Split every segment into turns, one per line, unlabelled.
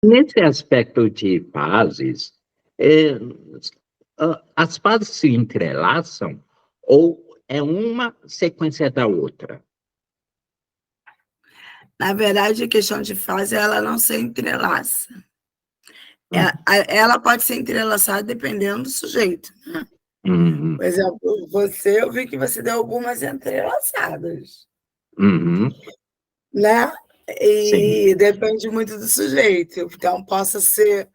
Nesse aspecto de fases, é, as fases se entrelaçam ou é uma sequência da outra?
Na verdade, a questão de fase, ela não se entrelaça.
Hum.
Ela pode ser entrelaçada dependendo do sujeito.
Uhum.
Por exemplo, eu vi que você deu algumas entrelaçadas,
Uhum.
né?
Sim.
E depende muito do sujeito. Então, possa ser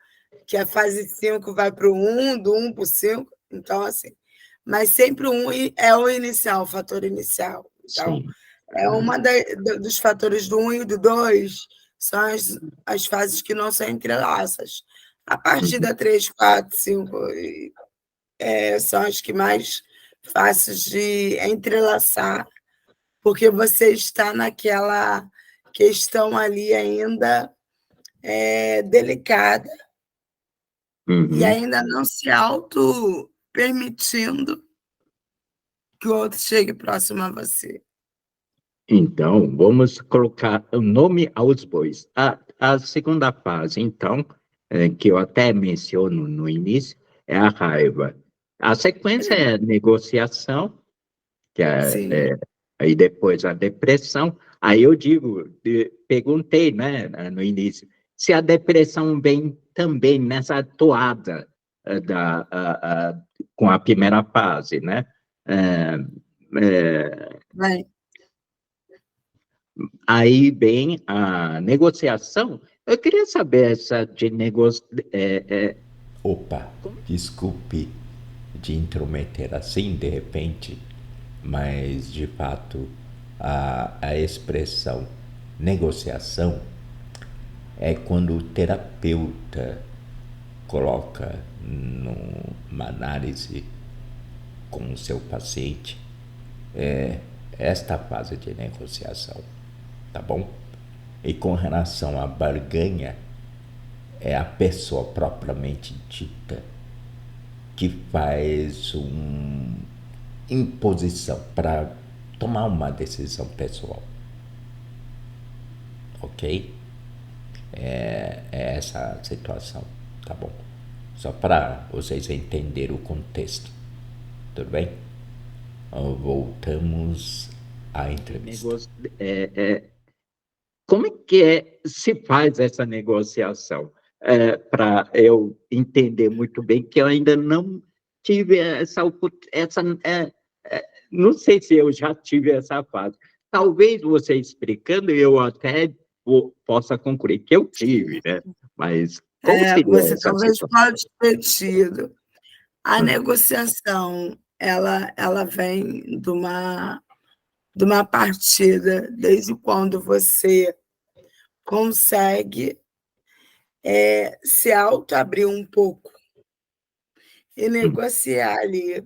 que a fase 5 vai para o 1, do 1 para o 5. Então, assim. Mas sempre o 1 é o inicial, o fator inicial. Então,
Sim.
é uma dos fatores do 1 e do 2 são as fases que não são entrelaças. A partir
Uhum.
da 3, 4, 5 são as que mais fáceis de entrelaçar, porque você está naquela questão ali ainda delicada e
Uhum.
ainda não se auto-permitindo que o outro chegue próximo a você.
Então, vamos colocar o nome aos bois. A segunda fase, então, que eu até menciono no início, é a raiva. A sequência é a negociação, que
Sim.
aí depois a depressão. Aí eu digo, perguntei, né, no início, se a depressão vem também nessa toada com a primeira fase, né? É,
Vai.
Aí vem a negociação. Eu queria saber essa de negociação.
Opa, desculpe de intrometer assim de repente, mas de fato a expressão negociação é quando o terapeuta coloca numa análise com o seu paciente esta fase de negociação, tá bom? E com relação à barganha, é a pessoa propriamente dita que faz uma imposição para tomar uma decisão pessoal, ok? É essa a situação, tá bom? Só para vocês entenderem o contexto, tudo bem? Voltamos à entrevista.
Como é que se faz essa negociação? Para eu entender muito bem, que eu ainda não tive não sei se eu já tive essa fase. Talvez você explicando, eu até possa concluir que eu tive, né? Mas como seria
Você
essa
talvez
situação?
pode ter tido. A negociação, ela vem de uma partida, desde quando você consegue se auto-abrir um pouco e
Hum,
negociar ali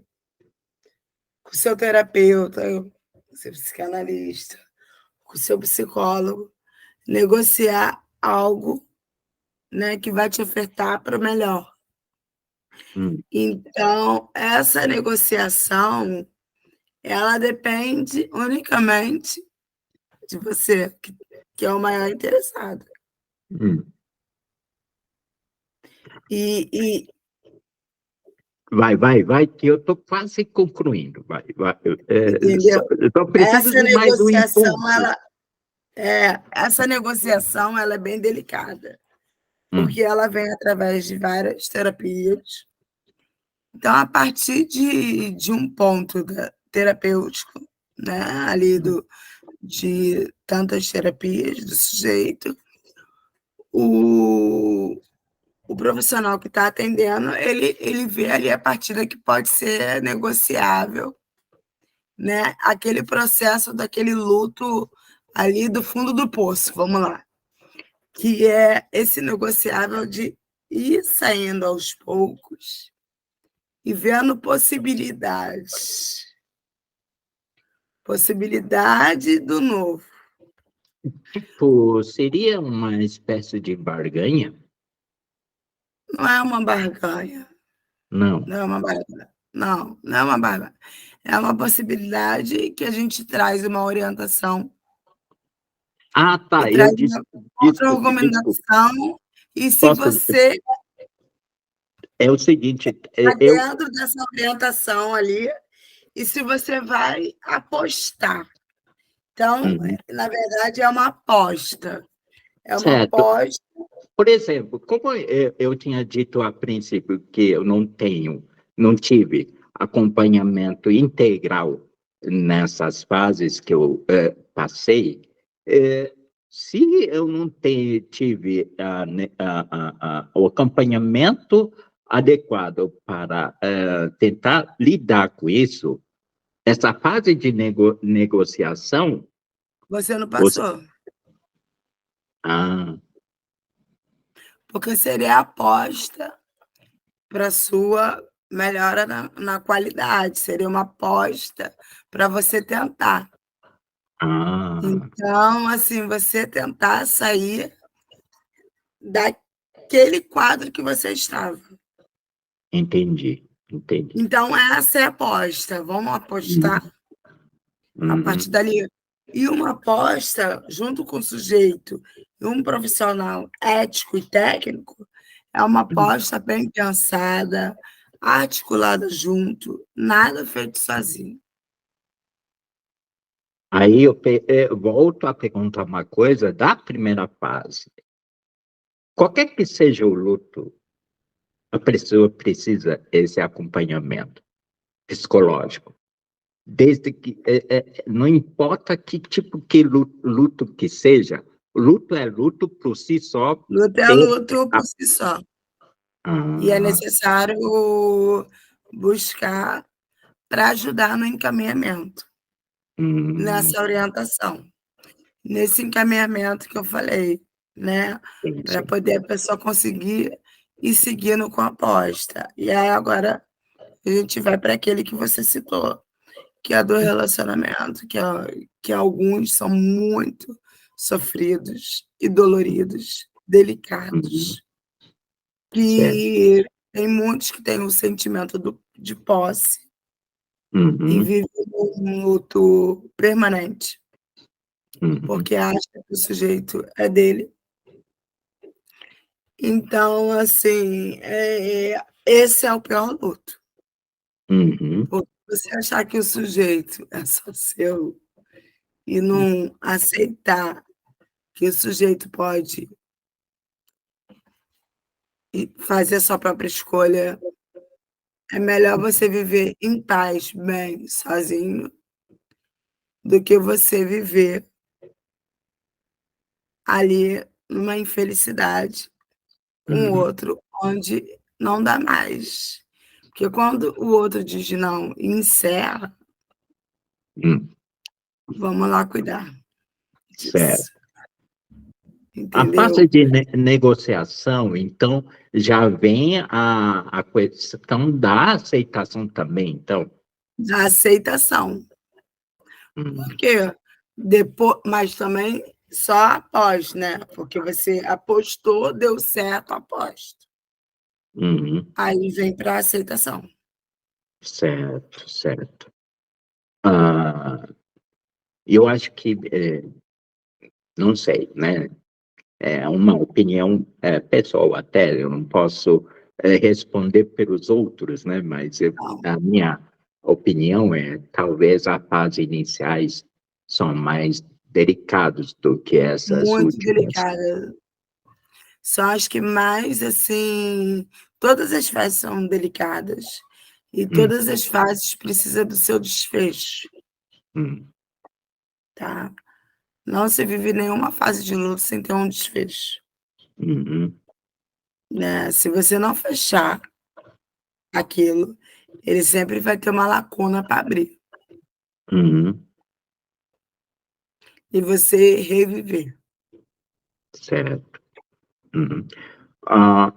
com o seu terapeuta, com o seu psicanalista, com o seu psicólogo, negociar algo, né, que vai te ofertar para o melhor.
hum.
Então, essa negociação, ela depende unicamente de você, que é o maior interessado.
Hum.
E
Vai, que eu estou quase concluindo. Vai.
entendeu?
Eu só preciso
Essa
de mais um
negociação,
impulso.
ela é bem delicada,
Hum,
porque ela vem através de várias terapias. Então, a partir de um ponto terapêutico, né, ali de tantas terapias do sujeito, o, o profissional que está atendendo, ele vê ali a partida que pode ser negociável, né? Aquele processo daquele luto ali do fundo do poço, vamos lá, que é esse negociável de ir saindo aos poucos e vendo possibilidade do novo.
tipo, seria uma espécie de barganha?
Não é uma barganha,
Não.
não é uma barganha. Não é uma barganha. É uma possibilidade que a gente traz uma orientação
Ah,
e
tá.
traz uma
Desculpe.
contra-argumentação E se
Posso,
você
é o seguinte,
está
eu,
dentro dessa orientação ali, e se você vai apostar. Então,
uhum,
na verdade, é uma aposta. É uma
certo.
aposta.
Por exemplo, como eu tinha dito a princípio que eu não tive acompanhamento integral nessas fases que eu passei, se eu não tive o acompanhamento adequado para tentar lidar com isso, essa fase de negociação,
Você não
você,
passou.
ah,
Porque seria aposta para sua melhora na qualidade, seria uma aposta para você tentar.
ah,
Então, assim, você tentar sair daquele quadro que você estava.
entendi, entendi.
Então, essa é a aposta. Vamos apostar
Uhum,
a partir
uhum,
dali. E uma aposta, junto com o sujeito e um profissional ético e técnico, é uma
uhum.
aposta bem pensada, articulada junto, nada feito sozinho.
Aí eu volto a perguntar uma coisa da primeira fase. Qualquer que seja o luto, a pessoa precisa esse acompanhamento psicológico. Desde que não importa que tipo de luto que seja, luto é luto por si só.
Luto é
Ter
luto
a,
por si só. E é
ah,
necessário buscar para ajudar no encaminhamento,
hum,
nessa orientação, nesse encaminhamento que eu falei, né?
sim,
Para
sim.
poder a pessoa conseguir ir seguindo com a aposta. E aí agora a gente vai para aquele que você citou, que é do relacionamento, que alguns são muito sofridos e doloridos,
Uhum,
delicados.
certo.
Que tem muitos que têm o sentimento de posse e
Uhum,
vivem um luto permanente,
uhum,
porque acha que o sujeito é dele. Então, assim, esse é o pior luto,
uhum,
porque você achar que o sujeito é só seu e não aceitar que o sujeito pode fazer a sua própria escolha, é melhor você viver em paz, bem, sozinho, do que você viver ali numa infelicidade com o
uhum,
outro, onde não dá mais. Porque quando o outro diz não e encerra,
uhum,
vamos lá cuidar
certo.
disso,
A fase
entendeu?
de negociação, então, já vem a questão da aceitação também, então.
Da aceitação.
Hum,
Porque depois, mas também só após, né? Porque você apostou, deu certo, aposto.
uhum,
Aí vem para a aceitação.
certo, certo. Ah, eu acho que, não sei, né? É uma opinião pessoal até, eu não posso responder pelos outros, né? Mas
Então,
a minha opinião é talvez as fases iniciais são mais delicados do que essas
muito
últimas.
delicada. Só acho que mais assim, todas as fases são delicadas e
Hum,
todas as fases precisam do seu desfecho,
hum,
tá? Não se vive nenhuma fase de luto sem ter um desfecho,
uhum,
né? Se você não fechar aquilo, ele sempre vai ter uma lacuna para abrir
uhum,
e você reviver.
certo. Uhum. Ah,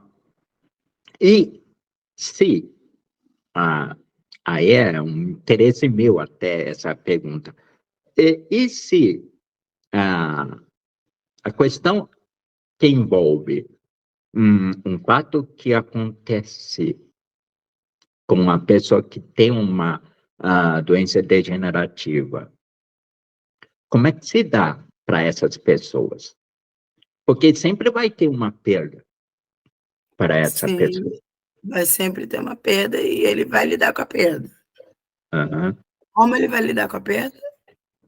e se, ah, aí é um interesse meu até essa pergunta, e se ah, a questão que envolve um fato que acontece com uma pessoa que tem uma doença degenerativa, como é que se dá para essas pessoas? Porque sempre vai ter uma perda. para essa
Sim,
pessoa.
vai sempre ter uma perda e ele vai lidar com a perda.
Aham,
Como ele vai lidar com a perda?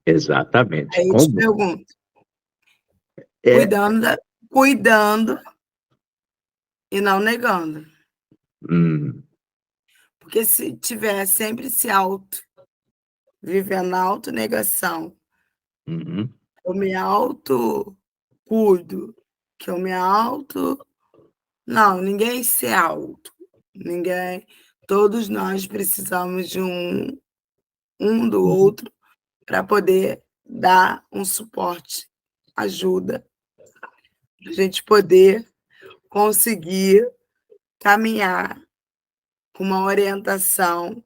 exatamente.
Aí eu te
Como?
pergunto,
É,
cuidando e não negando.
hum,
Porque se tiver sempre vivendo na autonegação,
uhum,
eu me cuido, que eu me auto. Não, ninguém se auto. Ninguém. Todos nós precisamos de um do
uhum,
outro para poder dar um suporte, ajuda, para a gente poder conseguir caminhar com uma orientação.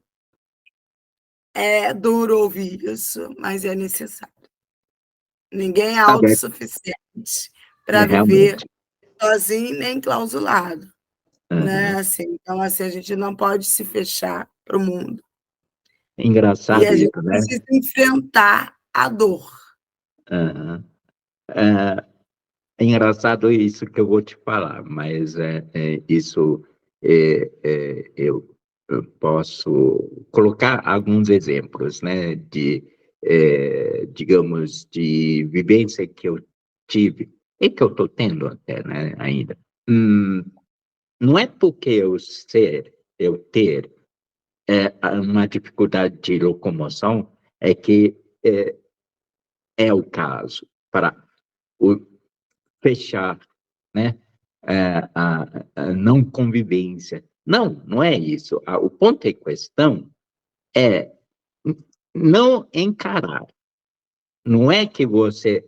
É duro ouvir isso, mas é necessário. Ninguém é
tá bem,
autossuficiente para viver
realmente.
sozinho nem clausulado, né?
Aham.
Assim, então, assim, a gente não pode se fechar para o mundo. E
Engraçado
a gente
isso, né?
precisa enfrentar a dor.
Aham. É engraçado isso que eu vou te falar, mas isso eu posso colocar alguns exemplos, né, digamos, de vivência que eu tive e que eu estou tendo até, né, ainda. Não é porque eu ter uma dificuldade de locomoção é que é o caso para o fechar, né? A não convivência. Não, não é isso. O ponto em questão é não encarar. Não é que você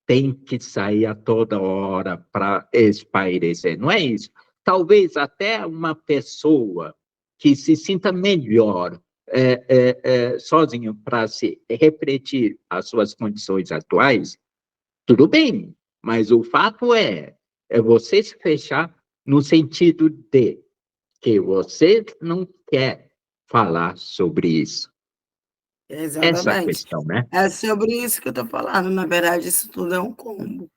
tem que sair a toda hora para espairecer. Não é isso. Talvez até uma pessoa que se sinta melhor sozinho para se refletir as suas condições atuais, tudo bem, mas o fato é você se fechar no sentido de que você não quer falar sobre isso. Essa é a
Exatamente.
questão, né?
É sobre isso que eu estou falando. Na verdade, isso tudo é um combo.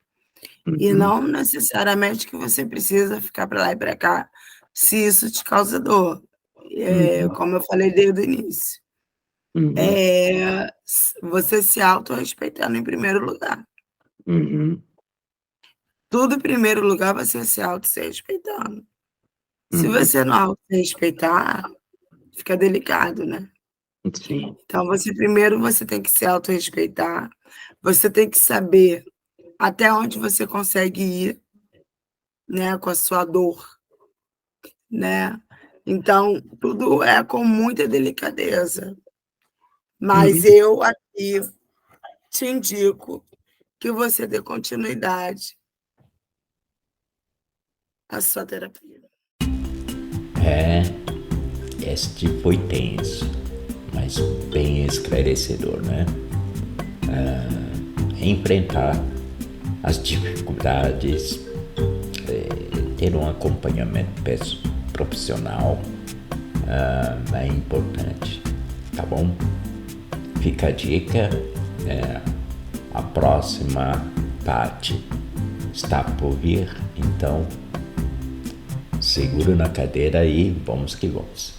E
Uhum,
não necessariamente que você precisa ficar para lá e para cá se isso te causa dor.
uhum,
Como eu falei desde o início.
uhum,
Você se autorrespeitando em primeiro lugar.
uhum,
Tudo em primeiro lugar, você se auto se respeitando. Se
uhum,
você não auto se respeitar, fica delicado, né?
sim.
Então, você tem que se autorrespeitar, você tem que saber até onde você consegue ir, né, com a sua dor, né? Então, tudo é com muita delicadeza. Mas
Uhum.
eu aqui te indico que você dê continuidade à sua terapia.
Este foi tenso, mas bem esclarecedor, né? Enfrentar as dificuldades, ter um acompanhamento profissional é importante, tá bom? Fica a dica, a próxima parte está por vir, então segura na cadeira e vamos que vamos.